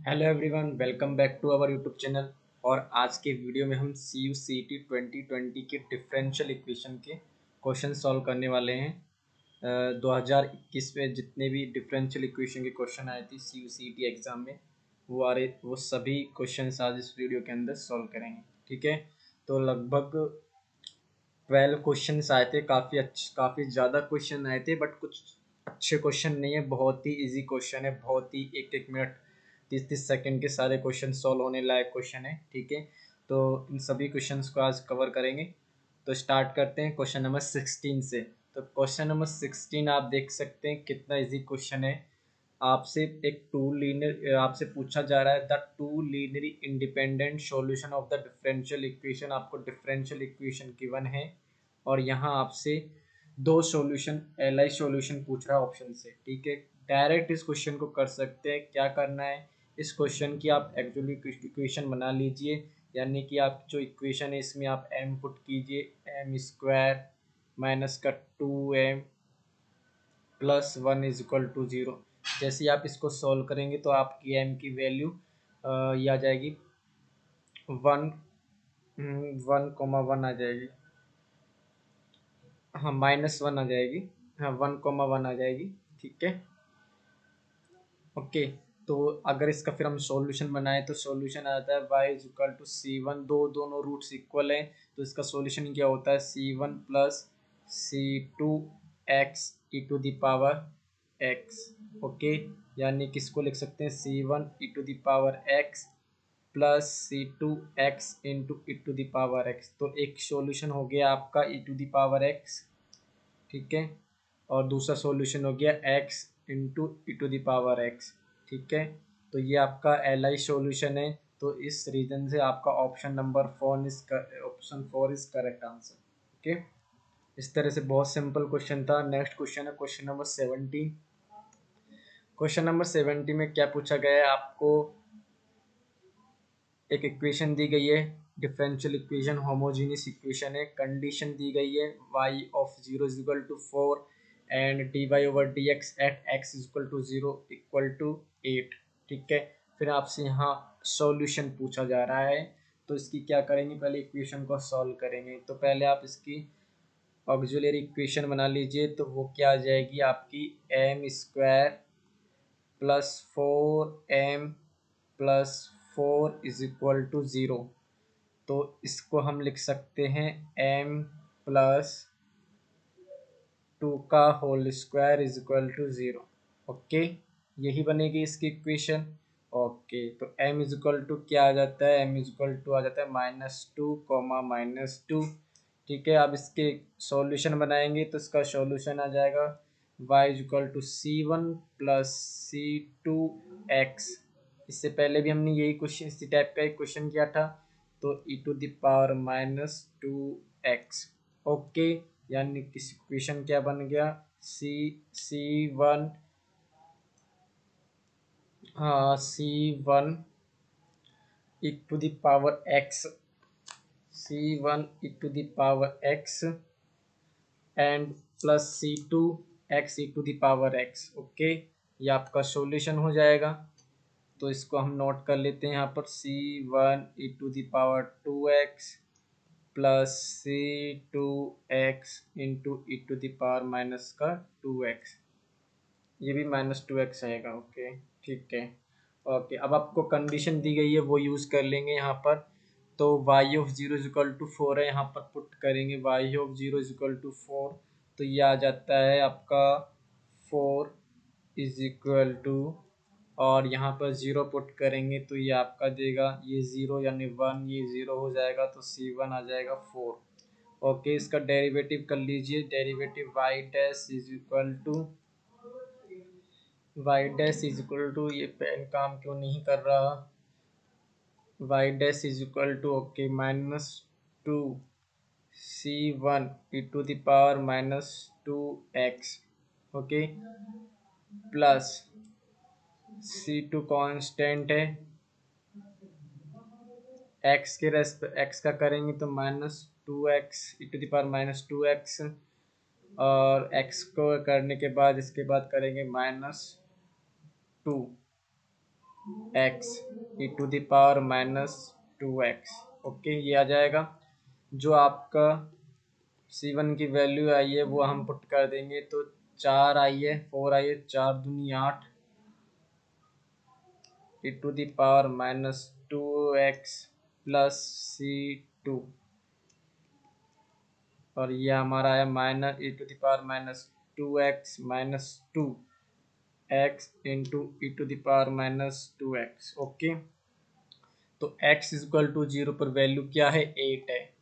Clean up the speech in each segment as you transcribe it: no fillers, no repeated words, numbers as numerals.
Hello everyone, welcome back to our YouTube channel. और आज के वीडियो में हम सी यू सी टी 2020 के डिफरेंशियल इक्वेशन के क्वेश्चन सॉल्व करने वाले हैं। 2021 में जितने भी डिफरेंशियल इक्वेशन के क्वेश्चन आए थे सी यू सी टी एग्ज़ाम में, वो सभी क्वेश्चन आज इस वीडियो के अंदर सॉल्व करेंगे। ठीक है, तो लगभग 12 क्वेश्चन आए थे। काफ़ी ज़्यादा क्वेश्चन आए थे, बट कुछ अच्छे क्वेश्चन नहीं है। बहुत ही इजी क्वेश्चन है, बहुत ही एक एक मिनट 30-30 सेकंड के सारे क्वेश्चन सॉल्व होने लायक क्वेश्चन है। ठीक है, तो इन सभी क्वेश्चंस को आज कवर करेंगे। तो स्टार्ट करते हैं क्वेश्चन नंबर 16 से। तो क्वेश्चन नंबर 16 आप देख सकते हैं कितना इजी क्वेश्चन है। आपसे पूछा जा रहा है the two linearly independent solution of the differential equation. आपको डिफरेंशियल इक्वेशन गिवन है और यहाँ आपसे दो सॉल्यूशन एल सॉल्यूशन पूछ रहा है ऑप्शन से। ठीक है, डायरेक्ट इस क्वेश्चन को कर सकते हैं। क्या करना है, इस क्वेश्चन की आप एक्चुअली इक्वेशन बना लीजिए, यानी कि आप जो इक्वेशन है इसमें आप m पुट कीजिए, एम स्क्वायर माइनस का 2m plus 1 is equal to 0। जैसे ही आप इसको सॉल्व करेंगे तो आपकी m की वैल्यू ये आ जाएगी 1 1 आ जाएगी। हाँ, -1 आ जाएगी। हाँ, 1 1 आ जाएगी। ठीक है, ओके। तो अगर इसका फिर हम सॉल्यूशन बनाए तो सॉल्यूशन आता है y is equal to C1। दोनों रूट्स इक्वल हैं, तो इसका सॉल्यूशन क्या होता है, C1 plus C2x e to the power x। Okay, यानी किसको लिख सकते हैं, C1 e to the power x plus C2x into e to the power x। तो एक सॉल्यूशन हो गया आपका e to the power x। ठीक है, और दूसरा सॉल्यूशन हो गया x into e to the power x। ठीक है, तो ये आपका एल आई सॉल्यूशन है। तो इस रीजन से आपका option four is correct answer. Okay, इस तरह से बहुत सिंपल क्वेश्चन था। नेक्स्ट क्वेश्चन है क्वेश्चन नंबर 17। क्वेश्चन नंबर 70 में क्या पूछा गया है, आपको एक इक्वेशन दी गई है, डिफरेंशियल इक्वेशन, होमोजीनियस इक्वेशन है। कंडीशन दी गई है y of 0 is equal to 4 and dy over dx at x is equal to 0 equal to 8। ठीक है, फिर आपसे यहाँ सॉल्यूशन पूछा जा रहा है। तो इसकी क्या करेंगे, पहले इक्वेशन को सॉल्व करेंगे। तो पहले आप इसकी ऑक्सिलरी इक्वेशन बना लीजिए। तो वो क्या आ जाएगी आपकी, m square plus 4m plus 4 is equal to 0। तो इसको हम लिख सकते हैं m प्लस 2 का whole square is equal to 0। Okay, यही बनेगी इसकी इक्वेशन। ओके, तो m इज इक्वल टू क्या आ जाता है, m इज इक्वल टू आ जाता है -2, ठीक है, अब इसके सॉल्यूशन बनाएंगे तो इसका सॉल्यूशन आ जाएगा y is equal to C1 plus C2x। इससे पहले भी हमने यही क्वेश्चन, इसी टाइप का एक क्वेश्चन किया था। तो e to the power -2x। Okay, यानी किस इक्वेशन क्या बन गया, C1, हाँ C1 e to the power x, C1 e to the power x and plus C2x e to the power x। Okay, ये आपका सॉल्यूशन हो जाएगा। तो इसको हम नोट कर लेते हैं यहाँ पर, C1 e to the power 2x plus C2x into e to the power minus का 2x। ये भी -2x आएगा। ओके, ठीक है। ओके, अब आपको कंडीशन दी गई है वो यूज़ कर लेंगे यहाँ पर। तो y of 0 is equal to 4 है, यहाँ पर पुट करेंगे y of 0 is equal to 4। तो ये आ जाता है आपका 4 इज इक्वल टू, और यहाँ पर 0 पुट करेंगे तो ये आपका देगा ये 0 यानी 1, ये 0 हो जाएगा तो C1 आ जाएगा 4। ओके, इसका डेरिवेटिव कर लीजिए। Derivative y dash is equal to ये पेन काम क्यों नहीं कर रहा, y dash is equal to okay -2 C1 e to the power -2x। Okay, plus C2 constant है, x का करेंगे तो -2x E to the power -2x, और x को करने के बाद इसके बाद करेंगे -2। X e to the power minus 2x। Okay, ये आ जाएगा। जो आपका C1 की वैल्यू आई है वो हम पुट कर देंगे, तो 4 आई है, 4 आई है, 4 दूनी 8 e to the power minus 2x plus C2, और ये हमारा है minus e to the power minus 2x minus 2x into e to the power minus 2x। Okay, तो x इज इक्वल टू 0 पर वैल्यू क्या है, 8 है।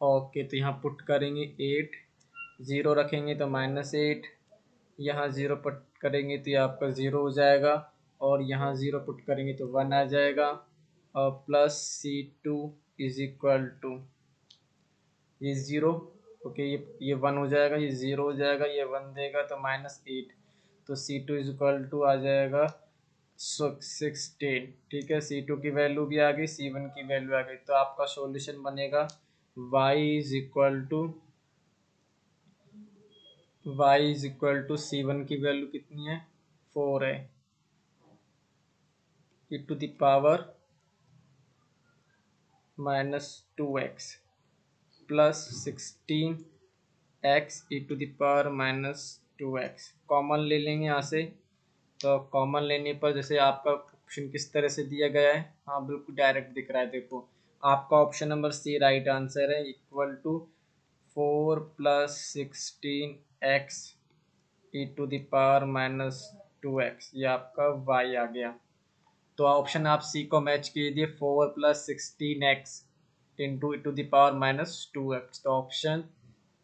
ओके, तो यहाँ पुट करेंगे 8, 0 रखेंगे तो -8, यहाँ 0 पुट करेंगे तो ये आपका 0 हो जाएगा, और यहाँ 0 पुट करेंगे तो 1 आ जाएगा, और plus C2 is equal to ये 0। ओके, ये 1 हो जाएगा, ये 0 हो जाएगा, ये 1 देगा तो -8, तो C2 इज इक्वल टू आ जाएगा 16। ठीक है, C2 की वैल्यू भी आ गई, C1 की वैल्यू आ गई, तो आपका सॉल्यूशन बनेगा y is equal to C1 की वैल्यू कितनी है, 4 है, e to the power -2x plus 16x e to the power -2x। Common ले लेंगे यहाँ से, तो कॉमन लेने पर जैसे आपका ऑप्शन किस तरह से दिया गया है, हाँ बिल्कुल डायरेक्ट दिख रहा है। देखो, आपका option number C right answer है, equal to 4 plus 16x e to the power -2x, ये आपका y आ गया। तो ऑप्शन आप सी को मैच कीजिए, 4 plus 16x into e to the power -2x, तो option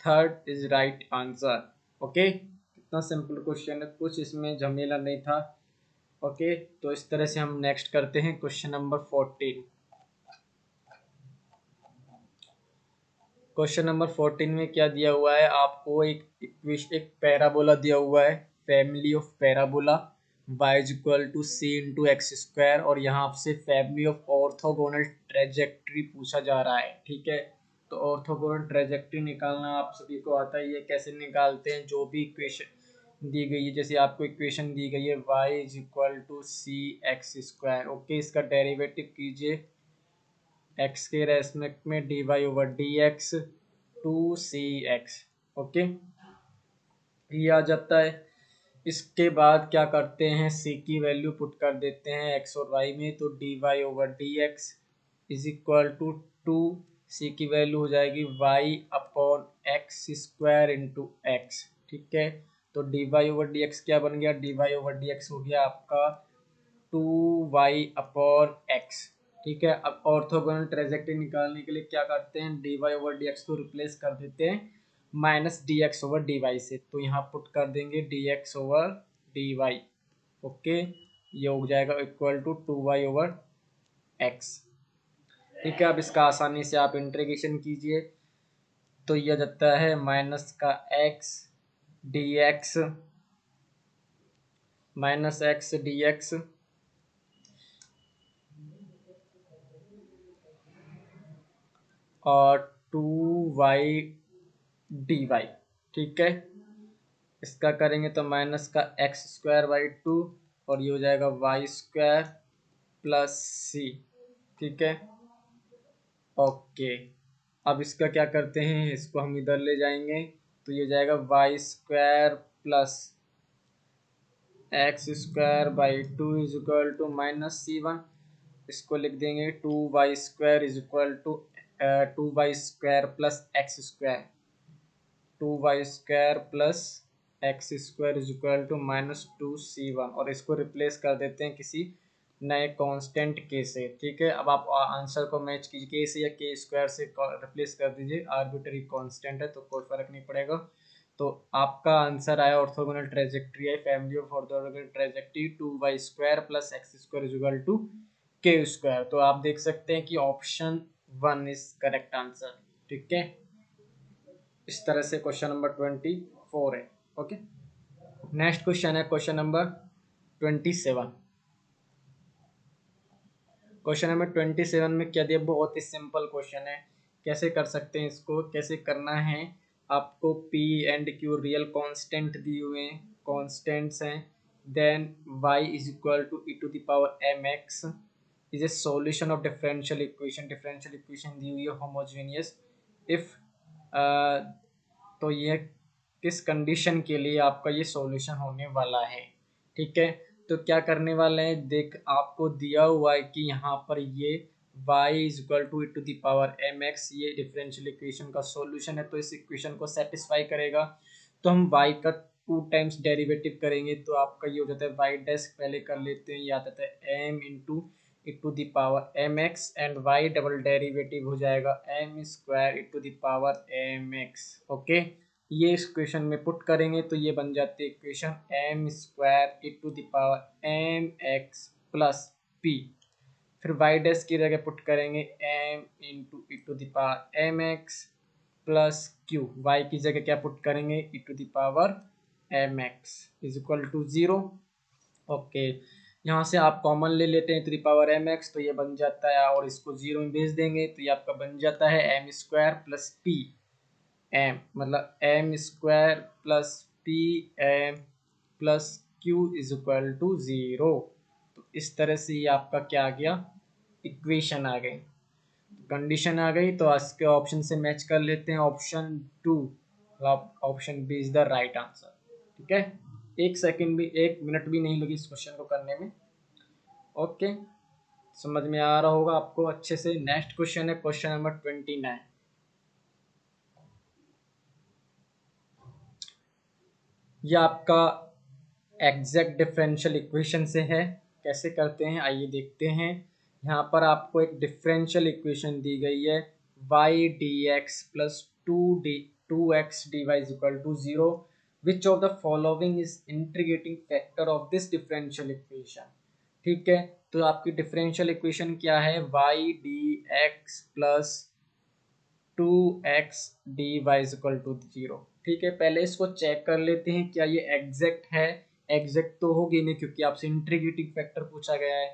third is right answer. Okay, कितना सिंपल क्वेश्चन है, कुछ इसमें झमेला नहीं था। ओके, तो इस तरह से हम नेक्स्ट करते हैं क्वेश्चन नंबर 14। क्वेश्चन नंबर 14 में क्या दिया हुआ है, आपको एक पैराबोला दिया हुआ है, family of parabola y is equal to c into x square, और यहाँ आपसे फैमिली ऑफ ऑर्थोगोनल ट्रेजेक्ट्री पूछा जा रहा है। ठीक है, तो ऑर्थोगोनल ट्रेजेक्ट्री निकालना आप सभी को आता है, ये कैसे निकालते हैं, जो भी इक्वेशन दी गई है, जैसे आपको इक्वेशन दी गई है y is equal to c x square. Okay, इसका डेरिवेटिव कीजिए x के रेस्पेक्ट में dy over d x to c x. Okay, ये आ जाता है। इसके बाद क्या करते हैं, c की वैल्यू पुट कर देते हैं x और y में, तो dy over d x is equal to 2, c की वैल्यू हो जाएगी y upon x square into x. ठीक है, तो dy ओवर डी एक्स क्या बन गया, dy ओवर डी एक्स हो गया आपका 2y अपॉन एक्स। ठीक है, अब ऑर्थोगोनल ट्रेजेक्ट्री निकालने के लिए क्या करते हैं, dy ओवर डी एक्स को रिप्लेस कर देते हैं minus d x over d y से, तो यहाँ पुट कर देंगे d x over d y. Okay, ये हो जाएगा equal to 2y over x. ठीक है, अब इसका आसानी से आप इंटीग्रेशन कीजिए, तो ये जाता है माइनस का x D x minus x d x और 2y डी वाई। ठीक है, इसका करेंगे तो माइनस का एक्स स्क्वायर बाई 2, और ये हो जाएगा वाई स्क्वायर प्लस सी। ठीक है, ओके, अब इसका क्या करते हैं, इसको हम इधर ले जाएंगे, तो ये जाएगा y square plus x square by 2 is equal to -c1। इसको लिख देंगे 2y square is equal to 2y square plus x square, 2y square plus x square is equal to -2c1, और इसको रिप्लेस कर देते हैं किसी नए कांस्टेंट के से। ठीक है, अब आप आंसर को मैच कीजिए, के से या के स्क्वायर से रिप्लेस कर दीजिए, आर्बिट्री कांस्टेंट है तो कोई फर्क नहीं पड़ेगा। तो आपका आंसर आया ऑर्थोगोनल ट्रेजेक्ट्री है, family of orthogonal trajectory 2y square plus x square is equal to k square. तो आप देख सकते हैं कि ऑप्शन 1 इज करेक्ट आंसर। ठीक है, इस तरह से क्वेश्चन नंबर 24 है। ओके, नेक्स्ट क्वेश्चन है क्वेश्चन नंबर 27। क्वेश्चन नंबर 27 में क्या दिया, बहुत ही सिंपल क्वेश्चन है, कैसे कर सकते हैं इसको, कैसे करना है, आपको P and Q real constant दिए हुए हैं, कांस्टेंट्स हैं, then y is equal to e to the power mx is a solution of differential equation. Differential equation दी हुई है होमोजेनियस इफ, तो ये किस कंडीशन के लिए आपका ये सॉल्यूशन होने वाला है। ठीक है, तो क्या करने वाले हैं, देख आपको दिया हुआ है कि यहाँ पर ये y is equal to e to the power mx ये डिफरेंशियल इक्वेशन का सॉल्यूशन है, तो इस इक्वेशन को सेटिस्फाई करेगा। तो हम y का 2 टाइम्स डेरिवेटिव करेंगे, तो आपका ये हो जाता है y डैश, पहले कर लेते हैं, ये आ जाता है m into e to the power mx and y double derivative हो जाएगा m square e to the power mx। Okay, ये इस इक्वेशन में पुट करेंगे तो ये बन जाती है equation m square e to the power mx plus p। फिर वाई डैश की जगह पुट करेंगे m into e to the power m x plus q, y की जगह क्या पुट करेंगे e to the power m x is equal to 0। Okay, यहाँ से आप कॉमन ले लेते हैं टू दावर एम एक्स, तो ये बन जाता है, और इसको 0 में भेज देंगे तो ये आपका बन जाता है m square plus p m, मतलब m square plus p m plus q is equal to 0। तो इस तरह से ये आपका क्या आ गया, इक्वेशन आ गई, कंडीशन आ गई। तो इसके ऑप्शन से मैच कर लेते हैं, option 2, option B is the right answer. ठीक है, एक सेकंड भी, 1 मिनट भी नहीं लगी इस क्वेश्चन को करने में। ओके, समझ में आ रहा होगा आपको अच्छे से। नेक्स्ट क्वेश्चन है क्वेश्चन नंबर 29। यह आपका एग्जैक्ट डिफरेंशियल इक्वेशन से है, कैसे करते हैं आइए देखते हैं। यहाँ पर आपको एक डिफरेंशियल इक्वेशन दी गई है y dx plus 2x dy is equal to 0, which of the following is integrating factor of this differential equation. ठीक है, तो आपकी डिफरेंशियल इक्वेशन क्या है, y dx plus 2x dy is equal to 0। ठीक है, पहले इसको चेक कर लेते हैं क्या ये एग्जैक्ट है। एग्जैक्ट तो होगी नहीं क्योंकि आपसे इंटीग्रेटिंग फैक्टर पूछा गया है,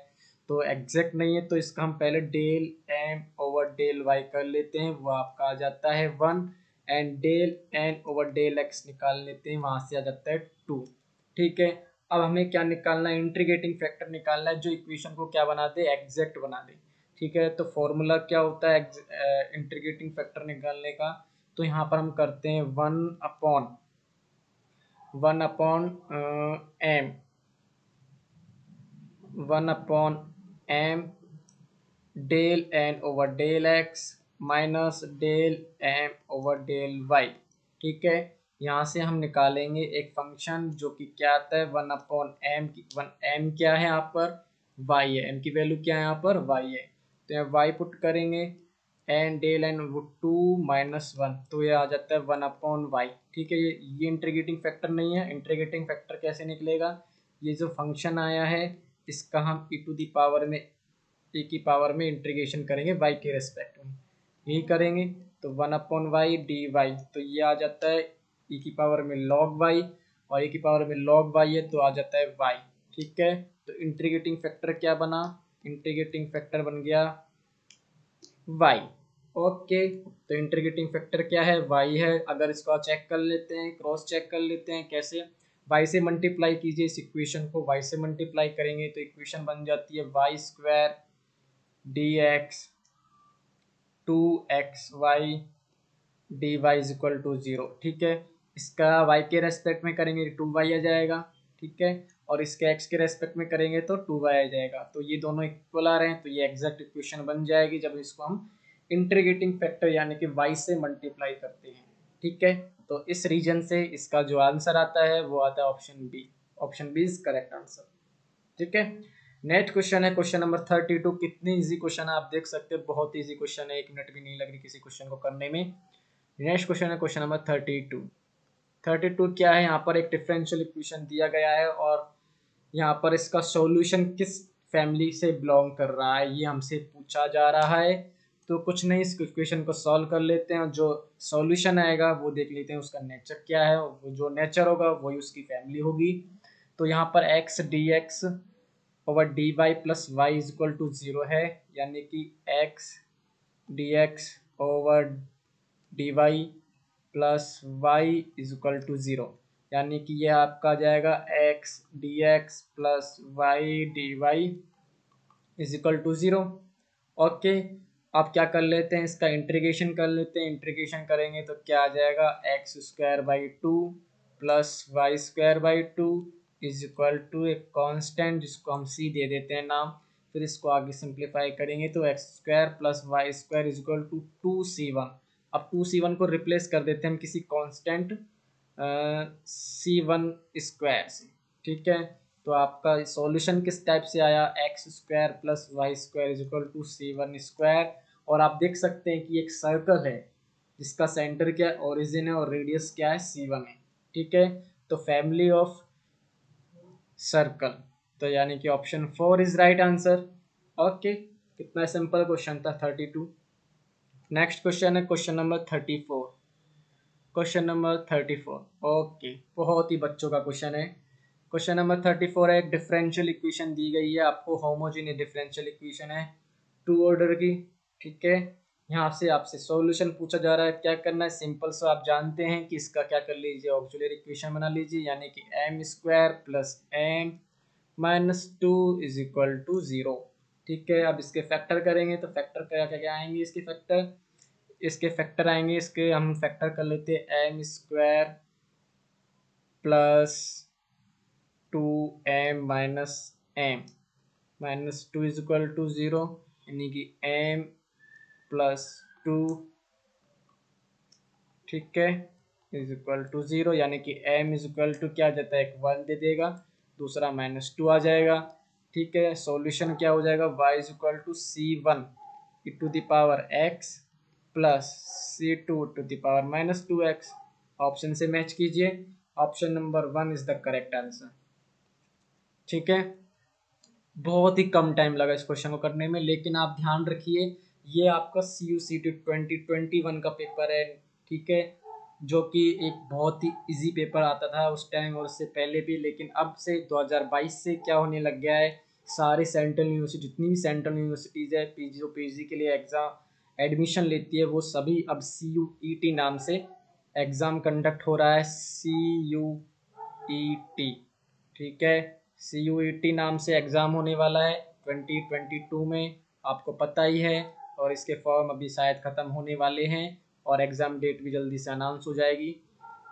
तो एग्जैक्ट नहीं है, तो इसका हम पहले del m over del y कर लेते हैं, वो आपका आ जाता है 1, and del n over del x निकाल लेते हैं, वहाँ से आ जाता है 2। ठीक है, अब हमें क्या निकालना है, इंटीग्रेटिंग फैक्टर निकालना है जो इक्वेशन को क्या बना दे, एग्जैक्ट बना दे। ठीक है, तो फॉर्मूला क्या होता है इंटीग्रेटिंग फैक्टर निकालने का, तो यहाँ पर हम करते हैं 1 upon m, 1 upon m del n over del x minus del m over del y. ठीक है, यहाँ से हम निकालेंगे एक फंक्शन जो कि क्या आता है 1 अपॉन एम की, 1 एम क्या है यहाँ पर, वाई है, एम की वैल्यू क्या है यहाँ पर, वाई है, तो यहाँ वाई पुट करेंगे एन डेल एन वो 2 - 1, तो ये आ जाता है 1 अपॉन वाई। ठीक है, ये इंटीग्रेटिंग फैक्टर नहीं है, इंटीग्रेटिंग फैक्टर कैसे निकलेगा, ये जो फंक्शन आया है इसका हम ई टू दी पावर में, e की पावर में इंटीग्रेशन करेंगे y के रेस्पेक्ट में, यही करेंगे, तो 1/y dy, तो ये आ जाता है e की पावर में log y, और e की पावर में log y है तो आ जाता है y। ठीक है, तो इंटीग्रेटिंग फैक्टर क्या बना, इंटीग्रेटिंग फैक्टर बन गया y। ओके, तो इंटीग्रेटिंग फैक्टर क्या है, y है। अगर इसको चेक कर लेते हैं, क्रॉस चेक कर लेते हैं कैसे, y से मल्टीप्लाई कीजिए, इस इक्वेशन को y से मल्टीप्लाई करेंगे तो इक्वेशन बन जाती है y square dx 2xy dy is equal to 0। ठीक है, इसका y के रेस्पेक्ट में करेंगे 2y आ जाएगा। ठीक है, और इसके x के रेस्पेक्ट में करेंगे तो 2y आ जाएगा, तो ये दोनों इक्वल आ रहे हैं, तो ये एग्जैक्ट इक्वेशन बन जाएगी जब इसको हम इंटीग्रेटिंग फैक्टर यानी कि y से मल्टीप्लाई करते हैं। ठीक है, तो इस रीजन से इसका जो आंसर आता है वो आता है option B, option B is correct answer. ठीक है, नेक्स्ट क्वेश्चन है क्वेश्चन नंबर 32। कितनी इजी क्वेश्चन है आप देख सकते हैं, बहुत इजी क्वेश्चन है, 1 मिनट भी नहीं लग रही किसी क्वेश्चन को करने में। नेक्स्ट क्वेश्चन है क्वेश्चन नंबर 32। 32 क्या है, यहाँ पर एक डिफरेंशियल इक्वेशन दिया गया है और यहाँ पर इसका सॉल्यूशन किस फैमिली से बिलोंग कर रहा है ये हमसे पूछा जा रहा है। तो कुछ नहीं, इस इक्वेशन को सॉल्व कर लेते हैं, जो सॉल्यूशन आएगा वो देख लेते हैं उसका नेचर क्या है, वो जो नेचर होगा वही उसकी फैमिली होगी। तो यहाँ पर x d x over d y plus y is equal to 0 है, यानी कि x d x over d y plus y is equal to 0। यानी कि ये आपका आ जाएगा x dx plus y d y is equal to 0। Okay, अब क्या कर लेते हैं, इसका इंटीग्रेशन कर लेते हैं। इंटीग्रेशन करेंगे तो क्या आ जाएगा, x square by two plus y square by two is equal to एक कांस्टेंट जिसको हम सी दे देते हैं नाम। फिर इसको आगे सिंप्लीफाई करेंगे तो x square plus y square is equal to 2c1। अब 2c1 को रिप्लेस कर देते हैं हम किसी कांस्टेंट c1 स्क्वायर से। ठीक है, तो आपका सॉल्यूशन किस टाइप से आया, x square plus y square is equal to c1 square. और आप देख सकते हैं कि एक सर्कल है जिसका सेंटर क्या है, ओरिजिन है, और रेडियस क्या है, c1 है। ठीक है, तो फैमिली ऑफ सर्कल, तो यानी कि option 4 is right answer. Okay, कितना सिंपल क्वेश्चन था 32। नेक्स्ट क्वेश्चन है question number 34। Question number 34 okay, बहुत ही बच्चों का क्वेश्चन है। क्वेश्चन नंबर 34 है, एक डिफरेंशियल इक्वेशन दी गई है आपको, होमोजेनियस डिफरेंशियल इक्वेशन है 2 ऑर्डर की। ठीक है, यहाँ से आपसे सॉल्यूशन पूछा जा रहा है। क्या करना है, सिंपल सा आप जानते हैं कि इसका क्या कर लीजिए, ऑक्सिलरी इक्वेशन बना लीजिए, यानी कि m square plus m minus two is equal to 0। ठीक है, अब इसके फैक्टर करेंगे तो फैक्टर क्या क्या क्या आएंगे, इसके फैक्टर आएंगे, इसके हम फैक्टर कर लेते हैं m square plus two m minus two is equal to 0, यानी कि एम प्लस टू, ठीक है, इज इक्वल टू 0, यानी कि एम इज इक्वल टू क्या आ जाता है, एक 1 दे देगा, दूसरा माइनस टू आ जाएगा। ठीक है, सॉल्यूशन क्या हो जाएगा, y is equal to c1 to the power x plus c2 to the power minus 2x। Option से मैच कीजिए, option number 1 is the correct answer. ठीक है, बहुत ही कम टाइम लगा इस क्वेश्चन को करने में, लेकिन आप ध्यान रखिए ये आपका CUCT 2021 का पेपर है। ठीक है, जो कि एक बहुत ही इजी पेपर आता था उस टाइम और उससे पहले भी, लेकिन अब से 2022 से क्या होने लग गया है, सारी सेंट्रल यूनिवर्सिटी, जितनी भी सेंट्रल यूनिवर्सिटीज़ है, पीजी जो पीजी के लिए एग्ज़ाम एडमिशन लेती है, वो सभी अब CUET नाम से एग्ज़ाम कंडक्ट हो रहा है। CUET, ठीक है, CUET नाम से एग्ज़ाम होने वाला है 2022 में, आपको पता ही है। और इसके फॉर्म अभी शायद ख़त्म होने वाले हैं और एग्ज़ाम डेट भी जल्दी से अनाउंस हो जाएगी,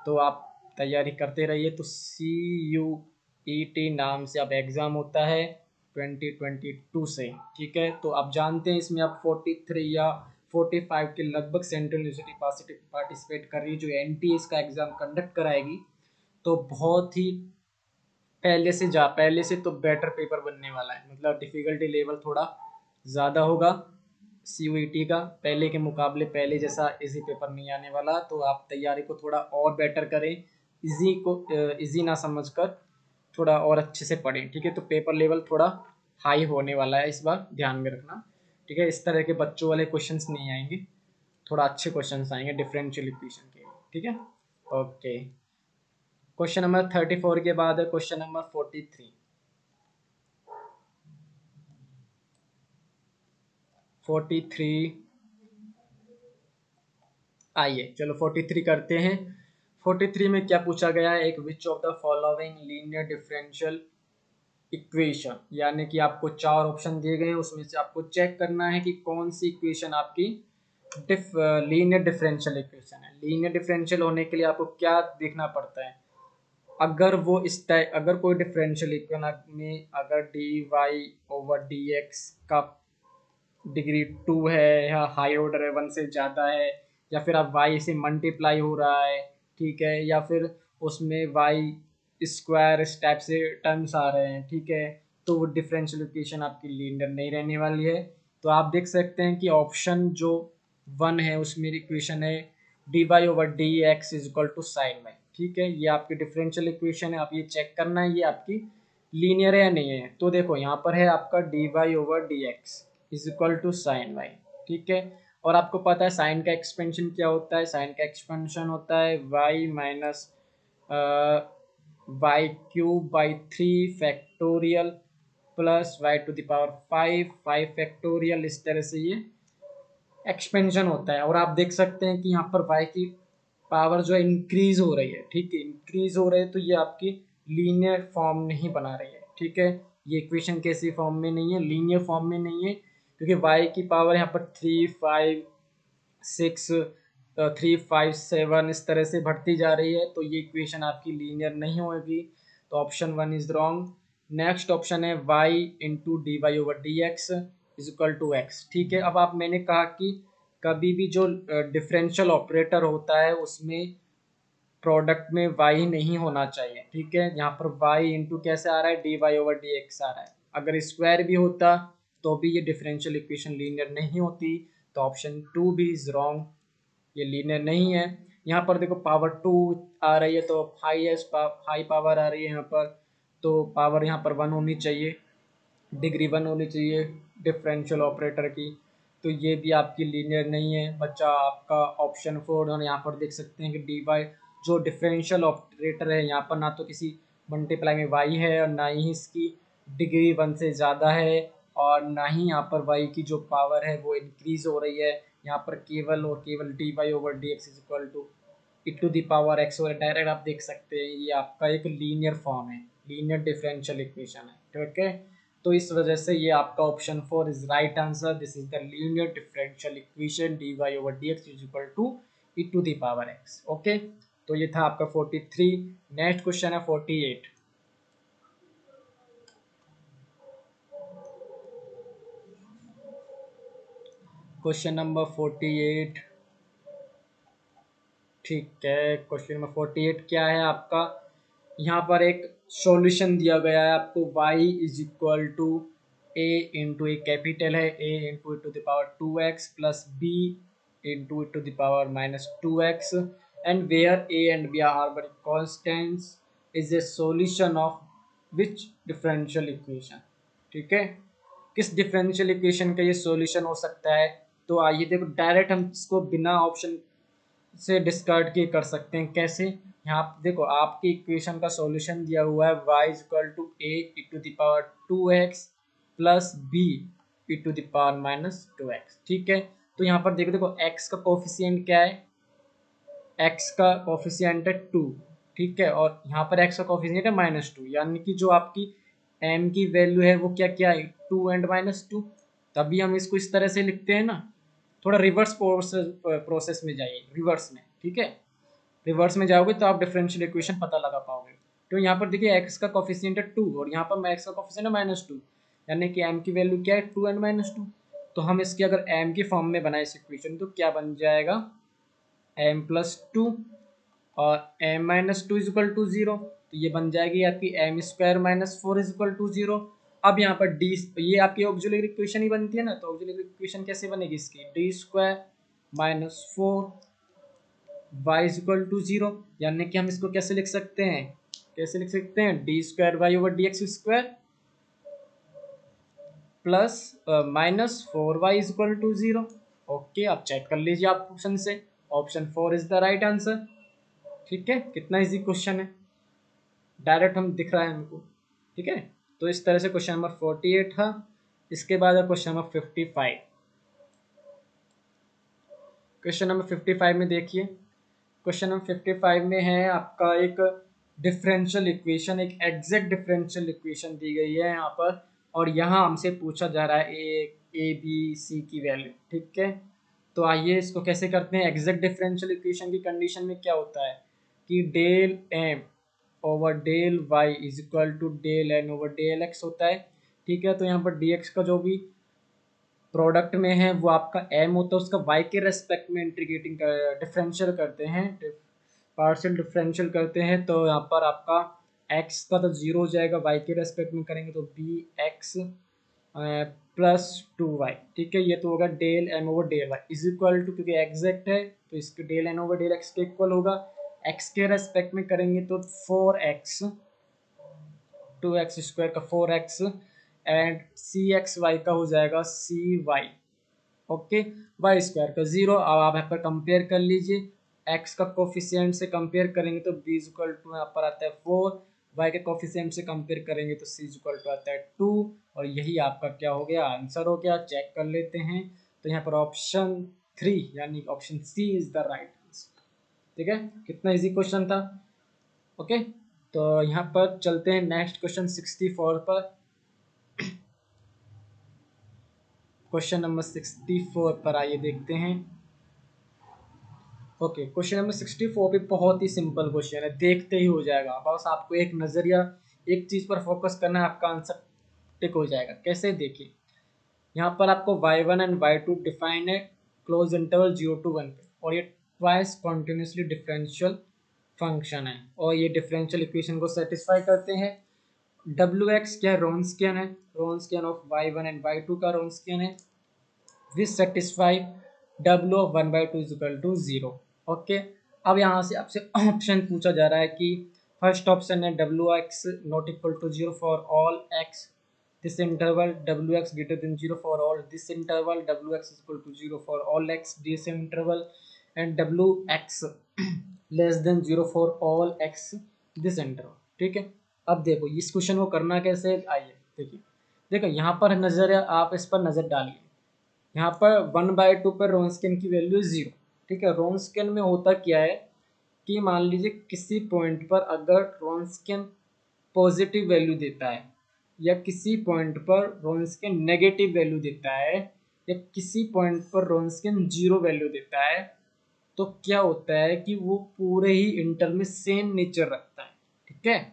तो आप तैयारी करते रहिए। तो CUET नाम से अब एग्ज़ाम होता है 2022 से। ठीक है, तो आप जानते हैं इसमें अब 43 या 45 के लगभग सेंट्रल यूनिवर्सिटी पार्टिसिपेट कर रही है, जो NTA इसका एग्ज़ाम कंडक्ट कराएगी। तो बहुत ही पहले से तो बेटर पेपर बनने वाला है, मतलब डिफ़िकल्टी लेवल थोड़ा ज़्यादा होगा CUET का, पहले के मुकाबले पहले जैसा इजी पेपर नहीं आने वाला। तो आप तैयारी को थोड़ा और बेटर करें, इजी को इजी ना समझकर थोड़ा और अच्छे से पढ़ें। ठीक है, तो पेपर लेवल थोड़ा हाई होने वाला है इस बार, ध्यान में रखना। ठीक है, इस तरह के बच्चों वाले क्वेश्चंस नहीं आएंगे, थोड़ा अच्छे क्वेश्चंस आएंगे डिफरेंशियल इक्वेशन के। ठीक है, ओके, क्वेश्चन नंबर 34 के बाद है क्वेश्चन नंबर 43। 43, आइए चलो 43 करते हैं। 43 में क्या पूछा गया है, एक विच of the following linear differential equation, यानी कि आपको 4 ऑप्शन दिए गए हैं, उसमें से आपको चेक करना है कि कौन सी इक्वेशन आपकी लीनियर डिफरेंशियल इक्वेशन है। लीनियर डिफरेंशियल होने के लिए आपको क्या देखना पड़ता है, अगर वो इस टाइप, अगर कोई डिफरेंशियल इक्वेशन में अगर dy/dx का डिग्री 2 है या हाई ऑर्डर है, 1 से ज़्यादा है, या फिर अब y से मल्टीप्लाई हो रहा है, ठीक है, या फिर उसमें y स्क्वायर इस टाइप से टर्म्स आ रहे हैं, ठीक है, तो वो डिफरेंशियल इक्वेशन आपकी लीनियर नहीं रहने वाली है। तो आप देख सकते हैं कि ऑप्शन जो 1 है उसमें इक्वेशन है dy/dx is equal to sine y. ठीक है, ये आपकी डिफरेंशियल इक्वेशन है, आप ये चेक करना है ये आपकी लीनियर है या नहीं है। तो देखो यहाँ पर है आपका dy/dx is equal to sine y. ठीक है, और आपको पता है साइन का एक्सपेंशन क्या होता है, साइन का एक्सपेंशन होता है y minus y cube by 3 factorial plus y to the power 5 factorial, इस तरह से ये एक्सपेंशन होता है। और आप देख सकते हैं कि यहाँ पर y की पावर जो है इंक्रीज हो रही है, ठीक है, इंक्रीज हो रही है, तो ये आपकी लीनियर फॉर्म नहीं बना रही है, ठीक है। ये इक्वेशन कैसी फॉर्म में नहीं है, लीनियर फॉर्म में नहीं है, क्योंकि y की पावर यहाँ पर 3 5 6 3 5 7 इस तरह से बढ़ती जा रही है, तो ये इक्वेशन आपकी लीनियर नहीं होगी, तो option 1 is wrong. Next option है y into d y over d x is equal to x, ठीक है। अब आप मैंने कहा कि कभी भी जो डिफरेंशियल ऑपरेटर होता है उसमें प्रोडक्ट में y नहीं होना चाहिए, ठीक है। यहाँ पर y इंटू कैसे आ रहा है, d y over d x आ रहा है, अगर स्क्वायर भी होता तो भी ये डिफरेंशियल इक्वेशन लीनियर नहीं होती, तो ऑप्शन 2 भी इज रॉन्ग, ये लीनियर नहीं है। यहाँ पर देखो पावर 2 आ रही है, तो हाई पावर आ रही है यहाँ पर, तो पावर यहाँ पर 1 होनी चाहिए, डिग्री 1 होनी चाहिए डिफरेंशियल ऑपरेटर की, तो ये भी आपकी लीनियर नहीं है बच्चा आपका ऑप्शन 4। और यहाँ पर देख सकते हैं कि डी वाई जो डिफरेंशियल ऑपरेटर है यहाँ पर ना तो किसी मल्टीप्लाई में वाई है और ना ही इसकी डिग्री 1 से ज़्यादा है, और ना ही यहाँ पर वाई की जो पावर है वो इंक्रीज हो रही है, यहाँ पर केवल और केवल d y over d x is equal to e to the power x, और डायरेक्ट आप देख सकते हैं ये आपका एक लीनियर फॉर्म है, लीनियर डिफरेंशियल इक्वेशन है, ठीक है। तो इस वजह से ये आपका option 4 is right answer, this is the linear differential equation d y over d x is equal to e to the power x, okay. तो ये था आपका 43। नेक्स्ट क्वेश्चन है 48। क्वेश्चन नंबर 48, ठीक है। क्वेश्चन नंबर 48 क्या है आपका, यहाँ पर एक सॉल्यूशन दिया गया है आपको, y is equal to a into a capital है a into to the power 2x plus b into to the power minus 2x, and where a and b are arbitrary constants is a solution of which differential equation, ठीक है। किस differential equation का ये solution हो सकता है, तो आइए देखो डायरेक्ट हम इसको बिना ऑप्शन से डिस्कार्ड किए कर सकते हैं, कैसे। यहाँ देखो आपकी इक्वेशन का सॉल्यूशन दिया हुआ है y is equal to a e to the power 2x plus b e to the power minus 2x, ठीक है। तो यहाँ पर देखो देखो x का कोफिशिएंट क्या है, x का कोफिशिएंट है 2, ठीक है, और यहाँ पर x का कोफिशिएंट है -2, यानी कि जो आपकी m की वैल्यू है वो क्या क्या है, 2 एंड -2, तभी हम इसको इस तरह से लिखते हैं ना। थोड़ा रिवर्स प्रोसेस में जाइए, रिवर्स में, ठीक है, रिवर्स में जाओगे तो आप डिफरेंशियल इक्वेशन पता लगा पाओगे। तो यहाँ पर देखिए x का कोफिशिएंट है 2 और यहाँ पर x का कोफिशिएंट है -2, यानी कि m की वैल्यू क्या है 2 एंड -2, तो हम इसकी अगर m की फॉर्म में बनाए इस इक्वेशन तो क्या बन जाएगा m प्लस 2 और m minus 2 is equal to 0, तो ये बन जाएगी आपकी m square minus 4 is equal to 0। अब यहाँ पर d, ये आपकी ऑक्सिलरी इक्वेशन ही बनती है ना, तो ऑक्सिलरी इक्वेशन कैसे बनेगी इसकी, d square minus 4 y is equal to 0, यानी कि हम इसको कैसे लिख सकते हैं, कैसे लिख सकते हैं, d square y over d x square plus minus 4y is equal to 0। Okay, आप चेक कर लीजिए आप ऑप्शन से, option 4 is the right answer, ठीक है। कितना इजी क्वेश्चन है, डायरेक्ट हम दिख रहा है हमको, ठीक है। तो इस तरह से क्वेश्चन नंबर 48 था। इसके बाद है क्वेश्चन नंबर 55। क्वेश्चन नंबर 55 में देखिए, क्वेश्चन नंबर 55 में है आपका एक डिफरेंशियल इक्वेशन, एक एग्जैक्ट डिफरेंशियल इक्वेशन दी गई है यहाँ पर, और यहाँ हमसे पूछा जा रहा है ए बी सी की वैल्यू, ठीक है। तो आइए इसको कैसे करते हैं, एग्जैक्ट डिफरेंशियल इक्वेशन की कंडीशन में क्या होता है कि del m over del y is equal to del n over del x होता है, ठीक है। तो यहाँ पर डी एक्स का जो भी प्रोडक्ट में है वो आपका m होता है, उसका y के रेस्पेक्ट में इंटीग्रेटिंग डिफरेंशियल करते हैं, पार्शियल डिफरेंशियल करते हैं, तो यहाँ पर आपका x का तो 0 हो जाएगा, y के रेस्पेक्ट में करेंगे तो बी एक्स प्लस 2y, ठीक है। ये तो होगा del m over del y is equal to, क्योंकि एग्जैक्ट है तो इसके del n over del x के इक्वल होगा, x के रेस्पेक्ट में करेंगे तो 4x 2x स्क्वायर का 4x and C x Y का हो जाएगा सी वाई, ओके, वाई स्क्वायर का 0। अब आप यहाँ पर कंपेयर कर लीजिए, x का कोफिशिएंट से कंपेयर करेंगे तो b इक्वल टू यहाँ पर आता है 4, y के कोफिशिएंट से कंपेयर करेंगे तो c इक्वल टू आता है 2, और यही आपका क्या हो गया, आंसर हो गया। चेक कर लेते हैं, तो यहाँ पर ऑप्शन 3 यानी option C is the right answer, ठीक है, कितना इजी क्वेश्चन था। ओके, तो यहाँ पर चलते हैं नेक्स्ट क्वेश्चन 64 पर। क्वेश्चन नंबर 64 पर आइए देखते हैं। ओके, क्वेश्चन नंबर 64 भी बहुत ही सिंपल क्वेश्चन है, देखते ही हो जाएगा। बस आपको एक नज़रिया, एक चीज़ पर फोकस करना है, आपका आंसर टिक हो जाएगा। कैसे, देखिए यहाँ पर आपको y1 एंड y2 डिफाइन है क्लोज इंटरवल 0 to 1 पे, और ये ट्वाइस कॉन्टिन्यूसली डिफरेंशियल फंक्शन है, और ये डिफरेंशियल इक्वेशन को सेटिस्फाई करते हैं। wx क्या है, रोन्सकियन है, रोन्सकियन ऑफ y1 एंड y2 का रोन्सकियन है, which satisfy w of 1/2 is equal to 0। Okay, अब यहाँ से आपसे ऑप्शन पूछा जा रहा है कि फर्स्ट ऑप्शन है wx not equal to 0 for all x, this interval wx greater than 0 for all this interval, wx is equal to 0 for all x this interval, and wx less than 0 for all x this interval। ठीक है, अब देखो इस question को करना कैसे, आइए देखिए। देखो यहाँ पर नजर है, आप इस पर नजर डालिए। यहाँ पर 1/2 पर रोन्सकियन की वैल्यू 0। ठीक है, रोन्सकियन में होता क्या है कि मान लीजिए किसी पॉइंट पर अगर रोन्सकियन पॉजिटिव वैल्यू देता है, या किसी पॉइंट पर रोन्सकियन नेगेटिव वैल्यू देता है, या किसी पॉइंट पर रोन्सकियन जीरो वैल्यू देता है, तो क्या होता है कि वो पूरे ही इंटरवल में सेम नेचर रखता है। ठीक है,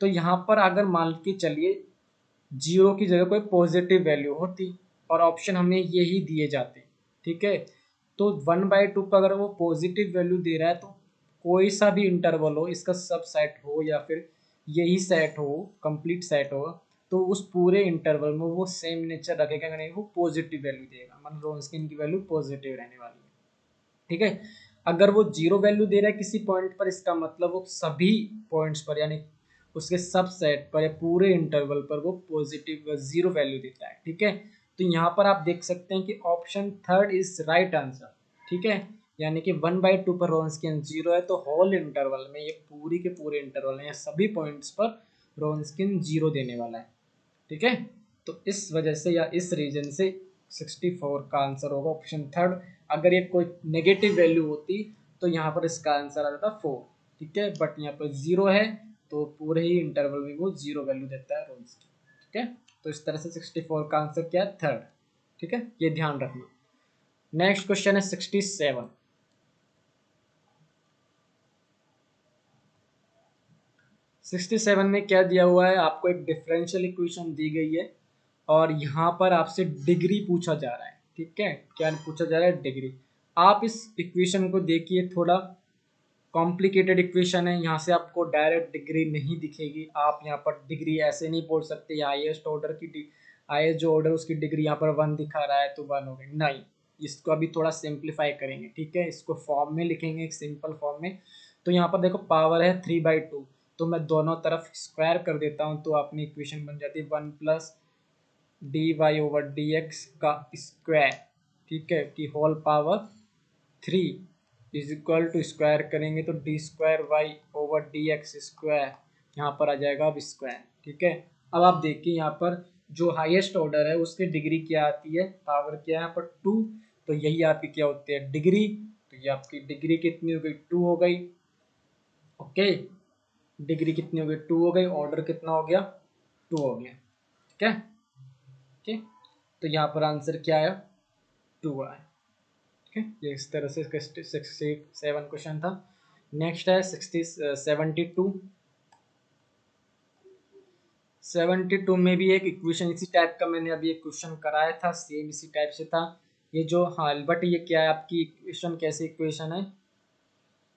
तो यहाँ पर अगर मान के चलिए जीरो की जगह कोई पॉजिटिव वैल्यू होती, और ऑप्शन हमें यही दिए जाते। ठीक है, तो 1/2 पर अगर वो पॉजिटिव वैल्यू दे रहा है, तो कोई सा भी इंटरवल हो, इसका सब सेट हो या फिर यही सेट हो, कंप्लीट सेट हो, तो उस पूरे इंटरवल में वो सेम नेचर रखेगा, नहीं वो पॉजिटिव वैल्यू देगा, मतलब रोन्सकियन की वैल्यू पॉजिटिव रहने वाली है। ठीक है, अगर वो जीरो वैल्यू दे रहा है किसी पॉइंट पर, इसका मतलब वो सभी पॉइंट्स पर, यानी उसके सब सेट पर या पूरे इंटरवल पर वो पॉजिटिव जीरो वैल्यू देता है। ठीक है, तो यहाँ पर आप देख सकते हैं कि option third is right answer. ठीक है, यानी कि 1/2 पर रोन्सकियन जीरो है, तो होल इंटरवल में, ये पूरी के पूरे इंटरवल में सभी पॉइंट्स पर रोन्सकियन जीरो देने वाला है। ठीक है, तो इस वजह से या इस रीजन से 64 का आंसर होगा ऑप्शन थर्ड। अगर ये कोई नेगेटिव वैल्यू होती तो यहाँ पर इसका आंसर आ जाता 4। ठीक है, बट यहाँ पर जीरो है, तो पूरे ही इंटरवल में वो जीरो वैल्यू देता है रोन्स की। ठीक है, तो इस तरह से 64 का आंसर क्या है, थर्ड। ठीक है, ये ध्यान रखना। नेक्स्ट क्वेश्चन है 67। 67 में क्या दिया हुआ है, आपको एक डिफरेंशियल इक्वेशन दी गई है, और यहाँ पर आपसे डिग्री पूछा जा रहा है। ठीक है, क्या पूछा जा रहा है, डिग्री। आप इस इक्वेशन को देखिए, थोड़ा कॉम्प्लिकेटेड इक्वेशन है, यहाँ से आपको डायरेक्ट डिग्री नहीं दिखेगी। आप यहाँ पर डिग्री ऐसे नहीं बोल सकते, हाईएस्ट ऑर्डर की, हाईएस्ट जो ऑर्डर उसकी डिग्री यहाँ पर 1 दिखा रहा है तो 1 हो गई, नहीं। इसको अभी थोड़ा सिंप्लीफाई करेंगे। ठीक है, इसको फॉर्म में लिखेंगे, एक सिंपल फॉर्म में। तो यहाँ पर देखो पावर है 3/2, तो मैं दोनों तरफ स्क्वायर कर देता हूँ, तो अपनी इक्वेशन बन जाती है 1 प्लस dy/dx का स्क्वायर। ठीक है, कि whole power 3 is equal to, square करेंगे तो d²y/dx² यहाँ पर आ जाएगा अब स्क्वायर। ठीक है, अब आप देखिए यहाँ पर जो हाईएस्ट ऑर्डर है उसकी डिग्री क्या आती है, पावर क्या है यहाँ पर 2, तो यही आपकी क्या होती है, डिग्री। तो ये आपकी डिग्री कितनी हो गई, 2 हो गई। ओके, डिग्री कितनी हो गई, 2 हो गई, ऑर्डर कितना हो गया, 2 हो गया। ठीक है, ठीक, तो यहाँ पर आंसर क्या आया, 2 आया। ठीक है, ये इस तरह से 67 क्वेश्चन था। नेक्स्ट है 72। 72 में भी एक इक्वेशन इसी टाइप का मैंने अभी एक क्वेश्चन कराया था, सेम इसी टाइप से था ये जो हाल, बट ये क्या है आपकी इक्वेशन, कैसी इक्वेशन है,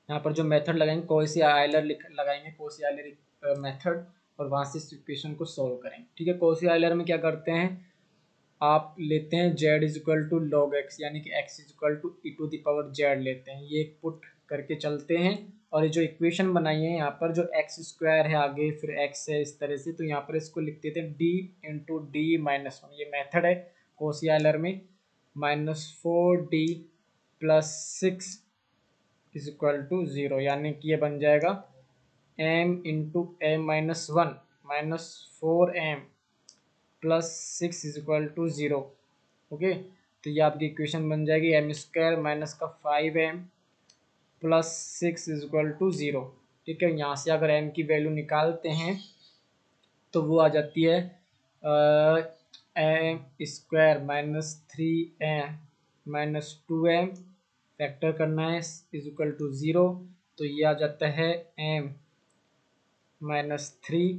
यहाँ पर जो मेथड लगाएंगे कोसी आयलर लगाएंगे, कोसी आयलर मेथड, और वहाँ से इस इक्वेशन को सॉल्व करेंगे। ठीक है, कोसी आयलर में क्या करते हैं, आप लेते हैं z is equal to log x, यानी कि x is equal to e⁻z लेते हैं, ये पुट करके चलते हैं। और ये जो इक्वेशन बनाई है यहाँ पर जो x² है आगे, फिर x है इस तरह से, तो यहाँ पर इसको लिख देते हैं d × d−1, ये मेथड है कोसी आयलर में। -4d + 6 इज इक्वल टू 0, यानी कि ये बन जाएगा m × m−1 -4m +6 is equal to 0। Okay, तो ये आपकी इक्वेशन बन जाएगी m² - का 5m plus 6 is equal to 0। ठीक है, यहाँ से अगर m की वैल्यू निकालते हैं तो वो आ जाती है m square minus 3m minus 2m, factor करना है इज इक्वल टू 0, तो ये आ जाता है m minus 3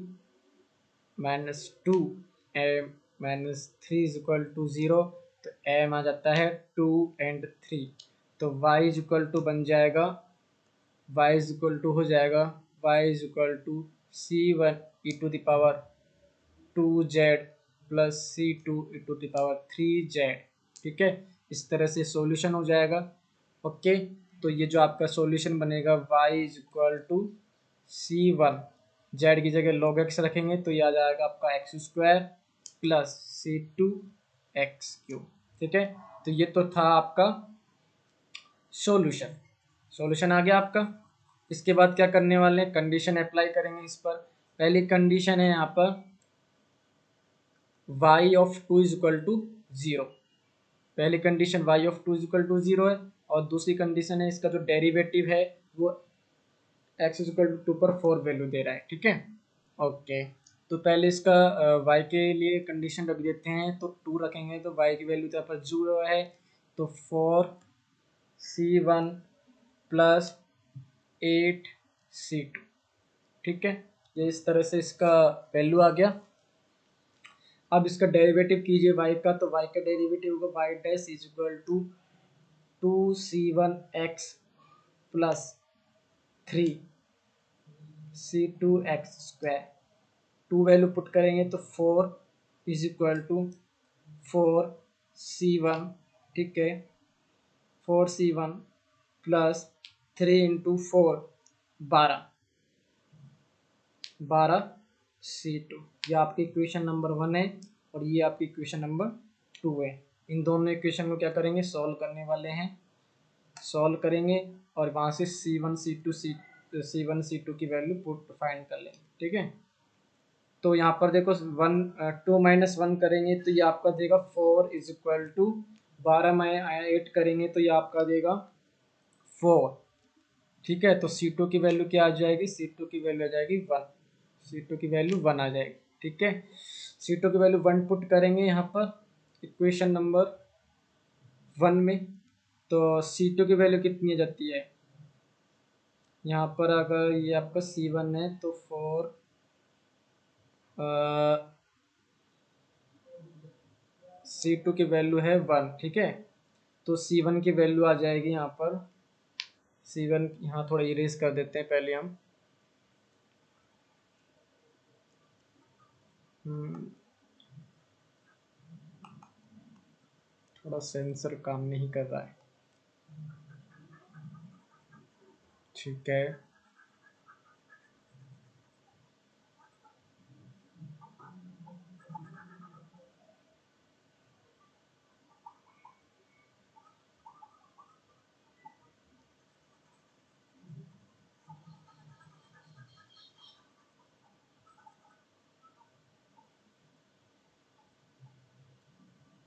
minus 2m minus 3 is equal to 0, तो m आ जाता है 2 एंड 3, तो y इज इक्वल टू बन जाएगा, y इज इक्वल टू हो जाएगा y is equal to c1 e to the power 2z plus c2 e to the power 3z। ठीक है, इस तरह से सॉल्यूशन हो जाएगा। ओके, तो ये जो आपका सॉल्यूशन बनेगा y is equal to c1, z की जगह log x रखेंगे तो ये आ जाएगा आपका x square plus c2 x cube. ठीक है, तो ये तो था आपका सॉल्यूशन। सॉल्यूशन आ गया आपका। इसके बाद क्या करने वाले हैं, कंडीशन अप्लाई करेंगे इस पर। पहली कंडीशन है यहाँ पर y of 2 is equal to 0। पहली condition y of 2 is equal to 0 है, और दूसरी कंडीशन है इसका जो डेरिवेटिव है वो x इज इक्वल टू 2 पर 4 वैल्यू दे रहा है। ठीक है, ओके, तो पहले इसका y के लिए कंडीशन रख देते हैं, तो 2 रखेंगे तो y की वैल्यू तो यहाँ पर 0 है, तो 4c1 प्लस 8c2। ठीक है, ये इस तरह से इसका वैल्यू आ गया। अब इसका डेरिवेटिव कीजिए y का, तो y का डेरिवेटिव होगा y dash is equal to 2c1x plus 3c2x square. 2 value put करेंगे तो 4 इज इक्वल टू 4c1। ठीक है, 4c1 प्लस 3 इंटू 4 12 12c2। ये आपकी इक्वेशन नंबर 1 है और ये आपकी इक्वेशन नंबर 2 है। इन दोनों इक्वेशन को क्या करेंगे, सॉल्व करने वाले हैं। सॉल्व करेंगे और वहाँ से C1 C2 की वैल्यू पुट फाइंड कर लेंगे। ठीक है, तो यहाँ पर देखो 2 माइनस 1 करेंगे तो ये आपका देगा 4 इज इक्वल टू 12 में 8 करेंगे तो ये आपका देगा 4। ठीक है, तो C2 की वैल्यू क्या आ जाएगी, C2 की वैल्यू आ जाएगी 1। C2 की वैल्यू 1 आ जाएगी। ठीक है, C2 की वैल्यू 1 पुट करेंगे यहाँ पर इक्वेशन नंबर 1 में, तो C2 की वैल्यू कितनी आ जाती है, यहाँ पर अगर ये आपका C1 है तो 4 C2 की वैल्यू है 1। ठीक है, तो C1 की वैल्यू आ जाएगी यहाँ पर C1, यहाँ थोड़ा इरेज कर देते हैं पहले हम। थोड़ा सेंसर काम नहीं कर रहा है। ठीक है,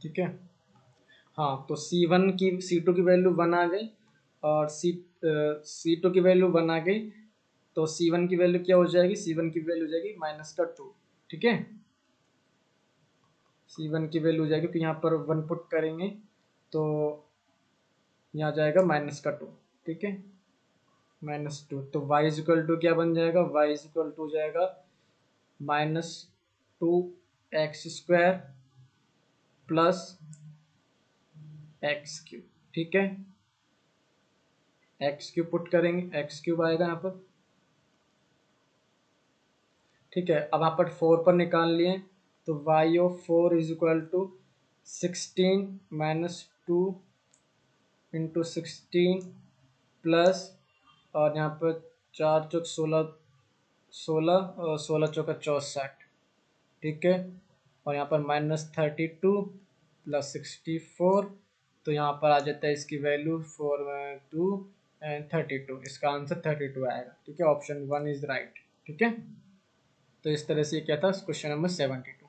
ठीक है, हाँ, तो C2 की वैल्यू 1 आ गई और C2 की वैल्यू 1 आ गई, तो C1 की वैल्यू क्या हो जाएगी, C1 की वैल्यू हो जाएगी -2। ठीक है, C1 की वैल्यू हो जाएगी, तो यहाँ पर 1 पुट करेंगे तो यहाँ जाएगा -2। ठीक है, -2, तो y इज इक्वल टू क्या बन जाएगा, y इज इक्वल टू हो जाएगा -2x square plus x cube. ठीक है, एक्स क्यूब पुट करेंगे, एक्स क्यूब आएगा यहाँ पर। ठीक है, अब यहाँ पर 4 पर निकाल लिए तो y of 4 is equal to 16 minus 2 into 16 plus, और यहाँ पर 4 चौक 16, 16 और 16 चौका 64। ठीक है, और यहाँ पर -32 प्लस 64, तो यहाँ पर आ जाता है इसकी वैल्यू 4 2 एंड 32। इसका आंसर 32 आएगा। ठीक है, ऑप्शन 1 इज राइट। ठीक है, तो इस तरह से क्या था क्वेश्चन नंबर 72।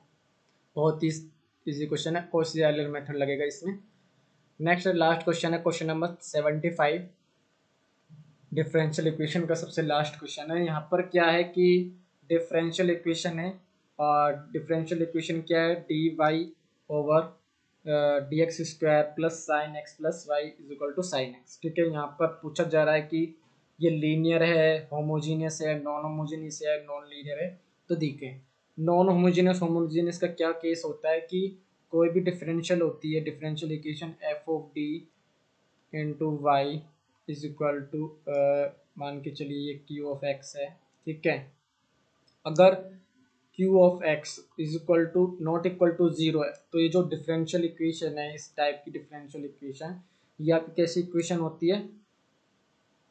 बहुत ही इजी क्वेश्चन है, कॉची यूलर मेथड लगेगा इसमें। नेक्स्ट लास्ट क्वेश्चन है क्वेश्चन नंबर 75। डिफरेंशियल इक्वेशन का सबसे लास्ट क्वेश्चन है। यहाँ पर क्या है कि डिफरेंशियल इक्वेशन है और डिफरेंशियल इक्वेशन क्या है, d y over d x square plus sine x plus y is equal to sine x. ठीक है, यहाँ पर पूछा जा रहा है कि ये लीनियर है, होमोजीनियस है, नॉन होमोजीनियस है, नॉन लीनियर है। तो देखिए नॉन होमोजीनियस होमोजीनियस का क्या केस होता है कि कोई भी डिफरेंशियल होती है, differential equation f of d into y is equal to मान के चलिए ये क्यू ऑफ एक्स है। ठीक है, अगर Q of x is equal to not equal to zero है तो ये जो डिफरेंशियल इक्वेशन है, इस टाइप की डिफरेंशियल इक्वेशन, ये आपकी कैसी इक्वेशन होती है,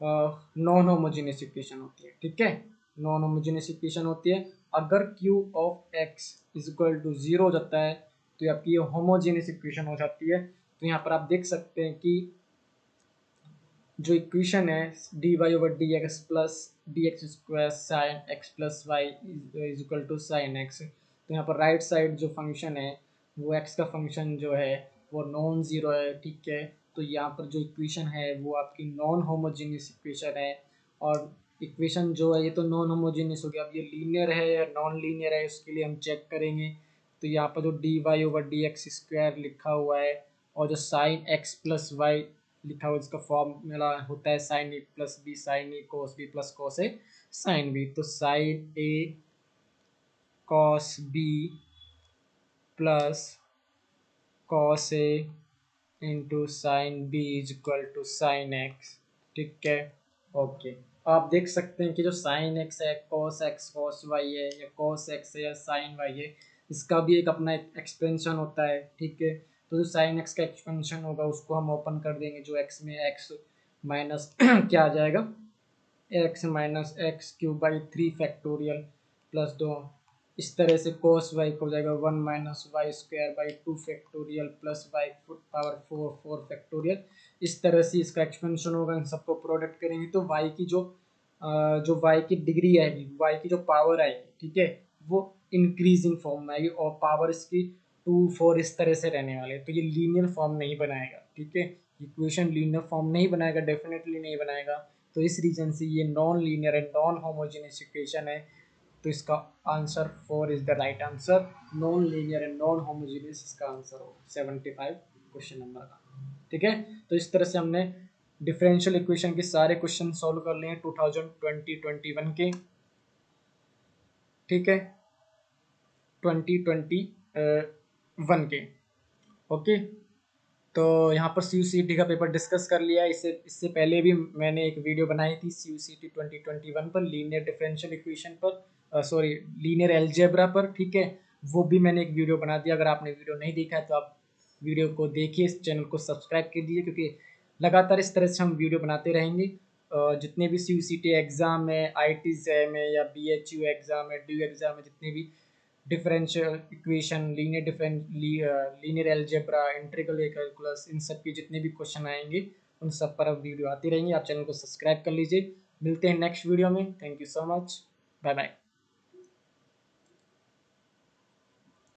नॉन होमोजीनियस इक्वेशन होती है। ठीक है, नॉन होमोजीनियस इक्वेशन होती है। अगर Q of x is equal to zero हो जाता है तो ये आपकी ये होमोजीनियस इक्वेशन हो जाती है। तो यहाँ पर आप देख सकते हैं कि जो इक्वेशन है d y over d x plus d x square sine x plus y is equal to sine x. तो यहाँ पर राइट साइड जो फंक्शन है वो एक्स का फंक्शन जो है वो नॉन ज़ीरो है। ठीक है, तो यहाँ पर जो इक्वेशन है वो आपकी नॉन होमोजीनियस इक्वेशन है। और इक्वेशन जो है ये तो नॉन होमोजीनियस हो गया, अब ये लीनियर है या नॉन लीनियर है उसके लिए हम चेक करेंगे। तो यहाँ पर जो d y over d x square लिखा हुआ है और जो साइन एक्स प्लस वाई लिखा हुआ, इसका फॉर्मूला होता है sine a plus b sine a cos b plus cos a sine b. तो sine a cos b plus cos a into sine b is equal to sine x. ठीक है, okay. आप देख सकते हैं कि जो साइन एक्स है, कॉस वाई है या कॉस एक्स है या साइन वाई है, इसका भी एक अपना एक्सपेंशन होता है। ठीक है, तो जो साइन एक्स का एक्सपेंशन होगा उसको हम ओपन कर देंगे, जो एक्स में एक्स माइनस क्या आ जाएगा, x minus x cube by 3 factorial plus 2। इस तरह से कोस वाई को हो जाएगा 1 minus y square by 2 factorial plus y power 4 factorial. इस तरह से इसका एक्सपेंशन होगा, इन सबको प्रोडक्ट करेंगे तो वाई की जो वाई की डिग्री आएगी, वाई की जो पावर आएगी, ठीक है, वो इंक्रीजिंग फॉर्म में आएगी और पावर इसकी 2 4 इस तरह से रहने वाले। तो ये लीनियर फॉर्म नहीं बनाएगा। ठीक है, इक्वेशन लीनियर फॉर्म नहीं बनाएगा, डेफिनेटली नहीं बनाएगा। तो इस रीजन से ये नॉन लीनियर है, नॉन होमोजेनियस इक्वेशन है। तो इसका answer 4 is the right answer. Non linear and non homogeneous इसका आंसर हो 75 क्वेश्चन नंबर का। ठीक है, तो इस तरह से हमने डिफरेंशियल इक्वेशन के सारे क्वेश्चन सॉल्व कर लिए 2020-21 के। ठीक है, 2021 के। ओके, तो यहाँ पर CUCT का पेपर डिस्कस कर लिया। इससे पहले भी मैंने एक वीडियो बनाई थी CUCT 2021 पर, लीनियर डिफरेंशियल इक्वेशन पर, सॉरी लीनियर अलजेब्रा पर। ठीक है, वो भी मैंने एक वीडियो बना दिया। अगर आपने वीडियो नहीं देखा है तो आप वीडियो को देखिए, इस चैनल को सब्सक्राइब कर दीजिए, क्योंकि लगातार इस तरह से हम वीडियो बनाते रहेंगे। जितने भी CUCT एग्ज़ाम है, IIT है या BHU एग्ज़ाम है, DU एग्ज़ाम है, जितने भी differential equation, linear algebra, integral calculus, इन सब के जितने भी क्वेश्चन आएंगे उन सब पर अब वीडियो आती रहेंगी। आप चैनल को सब्सक्राइब कर लीजिए। मिलते हैं नेक्स्ट वीडियो में। Thank you so much, bye bye.